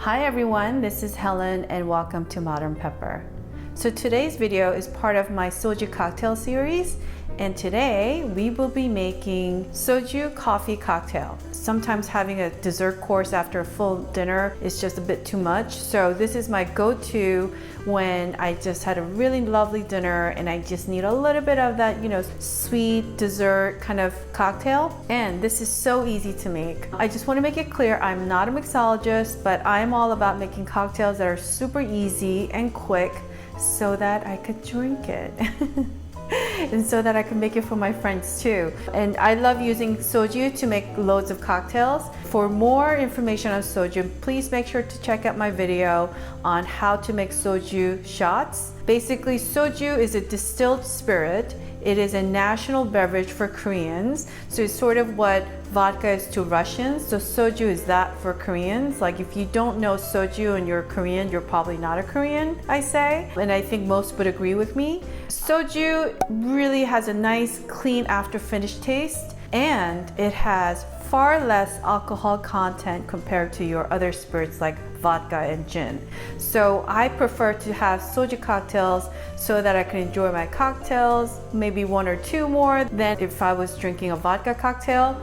Hi everyone, this is Helen and welcome to Modern Pepper. So today's video is part of my soju cocktail series, and today we will be making soju coffee cocktail. Sometimes having a dessert course after a full dinner is just a bit too much, so this is my go-to when I just had a really lovely dinner and I just need a little bit of that, sweet dessert kind of cocktail. And this is so easy to make. I just want to make it clear, I'm not a mixologist, but I'm all about making cocktails that are super easy and quick so that I could drink it. And so that I can make it for my friends too. And I love using soju to make loads of cocktails. For more information on soju, please make sure to check out my video on how to make soju shots. Basically, soju is a distilled spirit. It is a national beverage for Koreans. So it's sort of what vodka is to Russians. So soju is that for Koreans. Like if you don't know soju and you're Korean, you're probably not a Korean, I say. And I think most would agree with me. Soju really has a nice, clean after finish taste, and it has far less alcohol content compared to your other spirits like vodka and gin. So I prefer to have soju cocktails so that I can enjoy my cocktails, maybe one or two more than if I was drinking a vodka cocktail.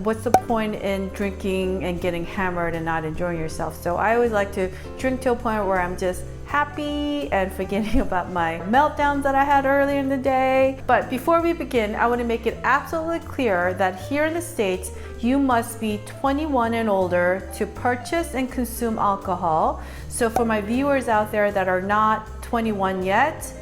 What's the point in drinking and getting hammered and not enjoying yourself? So I always like to drink to a point where I'm just happy and forgetting about my meltdowns that I had earlier in the day. But before we begin, I want to make it absolutely clear that here in the States, you must be 21 and older to purchase and consume alcohol. So for my viewers out there that are not 21 yet,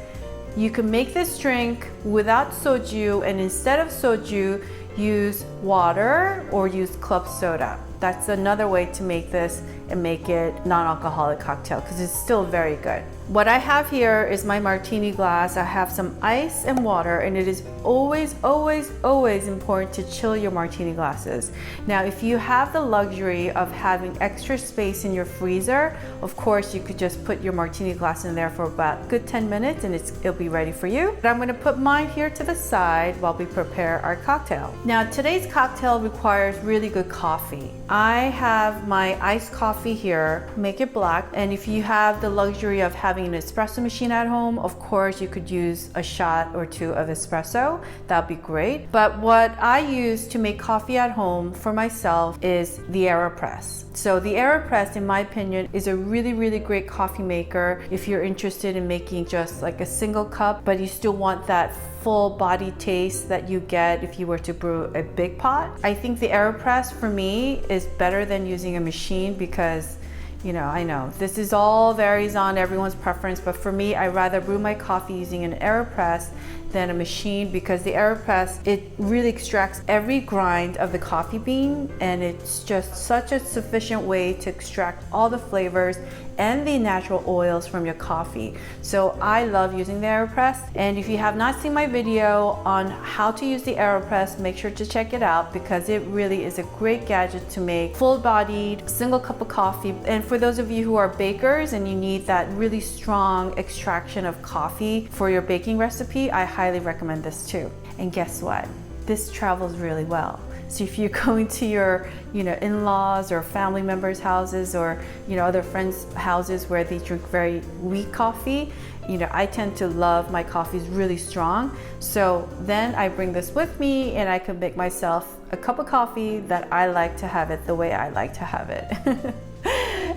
you can make this drink without soju, and instead of soju, use water or use club soda. That's another way to make this and make it non-alcoholic cocktail because it's still very good. What I have here is my martini glass. I have some ice and water, and it is always, always, always important to chill your martini glasses. Now, if you have the luxury of having extra space in your freezer, of course, you could just put your martini glass in there for about a good 10 minutes and it'll be ready for you. But I'm gonna put mine here to the side while we prepare our cocktail. Now, today's cocktail requires really good coffee. I have my iced coffee here, make it black. And if you have the luxury of having an espresso machine at home, of course you could use a shot or two of espresso. That'd be great. But what I use to make coffee at home for myself is the AeroPress. So the AeroPress, in my opinion, is a really, really great coffee maker if you're interested in making just like a single cup, but you still want that full body taste that you get if you were to brew a big pot. I think the AeroPress for me is better than using a machine because I know this is all varies on everyone's preference, but for me, I rather brew my coffee using an AeroPress than a machine because the AeroPress, it really extracts every grind of the coffee bean, and it's just such a sufficient way to extract all the flavors and the natural oils from your coffee. So I love using the AeroPress, and if you have not seen my video on how to use the AeroPress, make sure to check it out because it really is a great gadget to make full-bodied single cup of coffee. And for those of you who are bakers and you need that really strong extraction of coffee for your baking recipe, I highly recommend this too. And guess what? This travels really well. So if you're going to your, in-laws or family members' houses or, other friends' houses where they drink very weak coffee, I tend to love my coffees really strong. So then I bring this with me and I can make myself a cup of coffee that I like to have it the way I like to have it.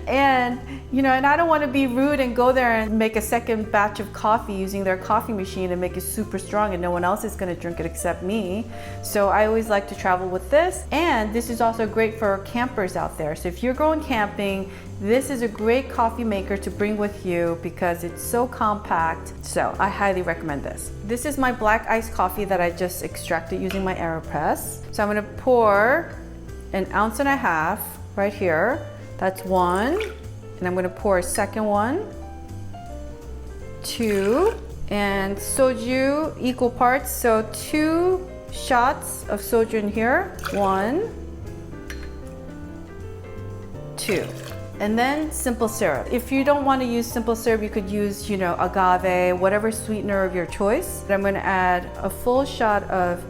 And I don't want to be rude and go there and make a second batch of coffee using their coffee machine and make it super strong and no one else is going to drink it except me. So I always like to travel with this. And this is also great for campers out there. So if you're going camping, this is a great coffee maker to bring with you because it's so compact. So I highly recommend this. This is my black iced coffee that I just extracted using my AeroPress. So I'm going to pour 1.5 ounces right here. That's one, and I'm gonna pour a second one, 2, and soju equal parts, so 2 shots of soju in here, 1, 2. And then simple syrup. If you don't want to use simple syrup, you could use, agave, whatever sweetener of your choice. I'm gonna add a full shot of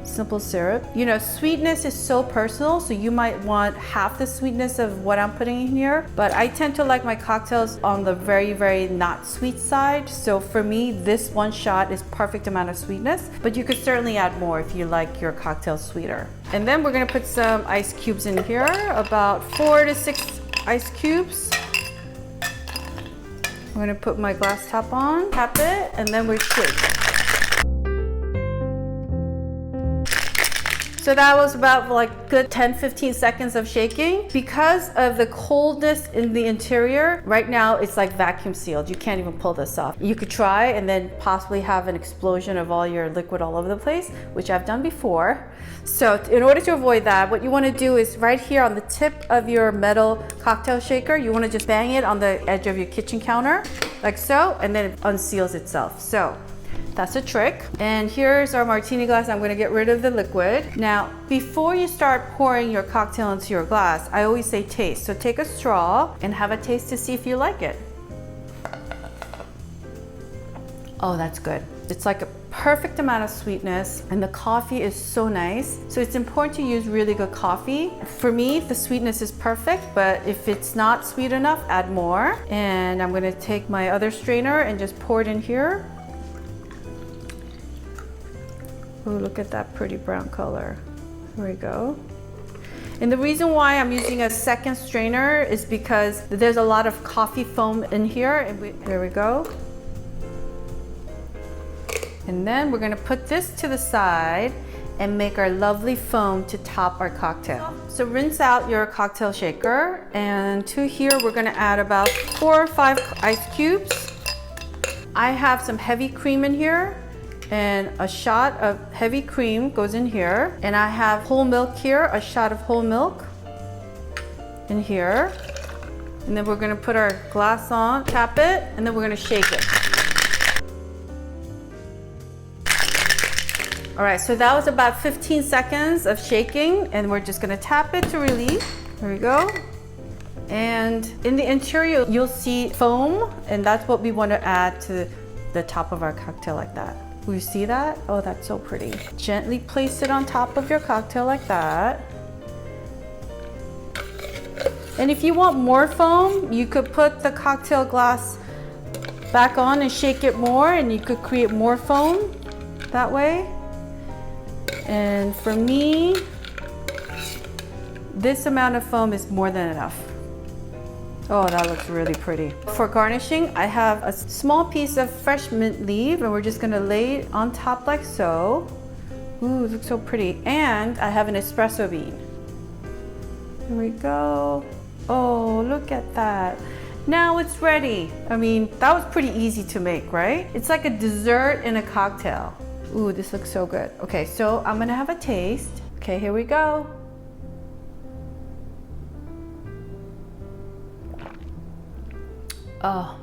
simple syrup. You know, sweetness is so personal, so you might want half the sweetness of what I'm putting in here, but I tend to like my cocktails on the very, very not sweet side. So for me, this one shot is perfect amount of sweetness, but you could certainly add more if you like your cocktail sweeter. And then we're gonna put some ice cubes in here, about 4 to 6 ice cubes. I'm gonna put my glass top on, tap it, and then we shake. So that was about like good 10-15 seconds of shaking. Because of the coldness in the interior, right now it's like vacuum sealed. You can't even pull this off. You could try and then possibly have an explosion of all your liquid all over the place, which I've done before. So in order to avoid that, what you want to do is right here on the tip of your metal cocktail shaker, you want to just bang it on the edge of your kitchen counter, like so, and then it unseals itself. So that's a trick. And here's our martini glass. I'm gonna get rid of the liquid. Now, before you start pouring your cocktail into your glass, I always say taste. So take a straw and have a taste to see if you like it. Oh, that's good. It's like a perfect amount of sweetness, and the coffee is so nice. So it's important to use really good coffee. For me, the sweetness is perfect, but if it's not sweet enough, add more. And I'm gonna take my other strainer and just pour it in here. Oh, look at that pretty brown color. There we go. And the reason why I'm using a second strainer is because there's a lot of coffee foam in here. There we go. And then we're gonna put this to the side and make our lovely foam to top our cocktail. So rinse out your cocktail shaker, and to here we're gonna add about 4 or 5 ice cubes. I have some heavy cream in here, and a shot of heavy cream goes in here. And I have whole milk here, a shot of whole milk in here. And then we're gonna put our glass on, tap it, and then we're gonna shake it. All right, so that was about 15 seconds of shaking, and we're just gonna tap it to relieve. There we go. And in the interior, you'll see foam, and that's what we wanna add to the top of our cocktail like that. You see that? Oh, that's so pretty. Gently place it on top of your cocktail like that. And if you want more foam, you could put the cocktail glass back on and shake it more, and you could create more foam that way. And for me, this amount of foam is more than enough. Oh, that looks really pretty. For garnishing, I have a small piece of fresh mint leaf, and we're just gonna lay it on top like so. Ooh, it looks so pretty. And I have an espresso bean. Here we go. Oh, look at that. Now it's ready. I mean, that was pretty easy to make, right? It's like a dessert in a cocktail. Ooh, this looks so good. Okay, so I'm gonna have a taste. Okay, here we go. Oh,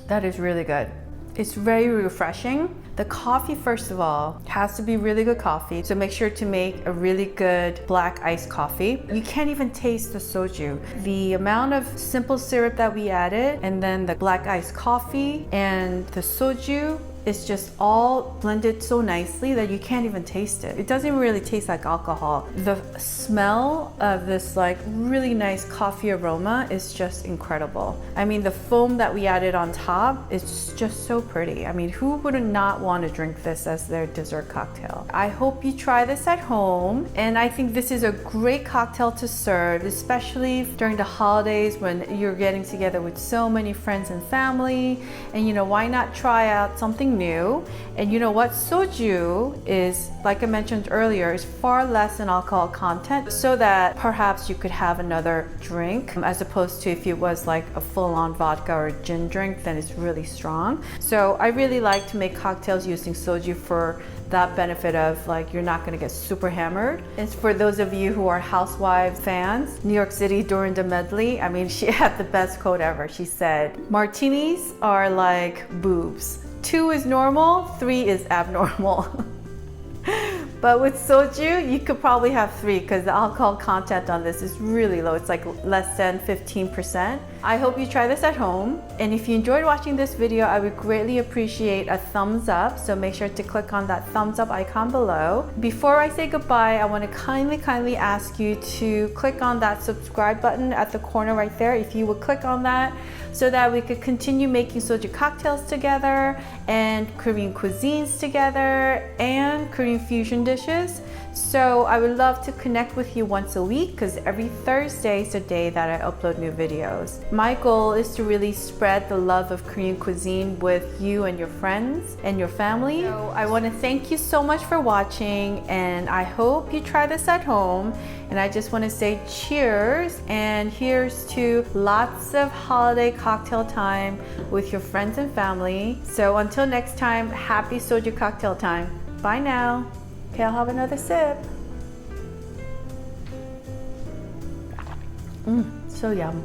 that is really good. It's very refreshing. The coffee, first of all, has to be really good coffee. So make sure to make a really good black iced coffee. You can't even taste the soju. The amount of simple syrup that we added, and then the black iced coffee and the soju, it's just all blended so nicely that you can't even taste it. It doesn't really taste like alcohol. The smell of this like really nice coffee aroma is just incredible. I mean, the foam that we added on top is just so pretty. I mean, who would not want to drink this as their dessert cocktail? I hope you try this at home, and I think this is a great cocktail to serve, especially during the holidays when you're getting together with so many friends and family. And you know, why not try out something new? And you know what, soju is, like I mentioned earlier, is far less in alcohol content, so that perhaps you could have another drink as opposed to if it was like a full-on vodka or gin drink, then it's really strong. So I really like to make cocktails using soju for that benefit of like, you're not going to get super hammered. And for those of you who are housewives fans, New York City during the medley, I mean, she had the best quote ever. She said, martinis are like boobs. 2 is normal, 3 is abnormal. But with soju, you could probably have 3 because the alcohol content on this is really low. It's like less than 15%. I hope you try this at home. And if you enjoyed watching this video, I would greatly appreciate a thumbs up. So make sure to click on that thumbs up icon below. Before I say goodbye, I want to kindly ask you to click on that subscribe button at the corner right there. If you would click on that, so that we could continue making soju cocktails together and Korean cuisines together and Korean fusion dishes. So I would love to connect with you once a week because every Thursday is the day that I upload new videos. My goal is to really spread the love of Korean cuisine with you and your friends and your family. So I want to thank you so much for watching, and I hope you try this at home. And I just want to say cheers, and here's to lots of holiday cocktail time with your friends and family. So until next time, happy soju cocktail time. Bye now. Okay, I'll have another sip. So yum.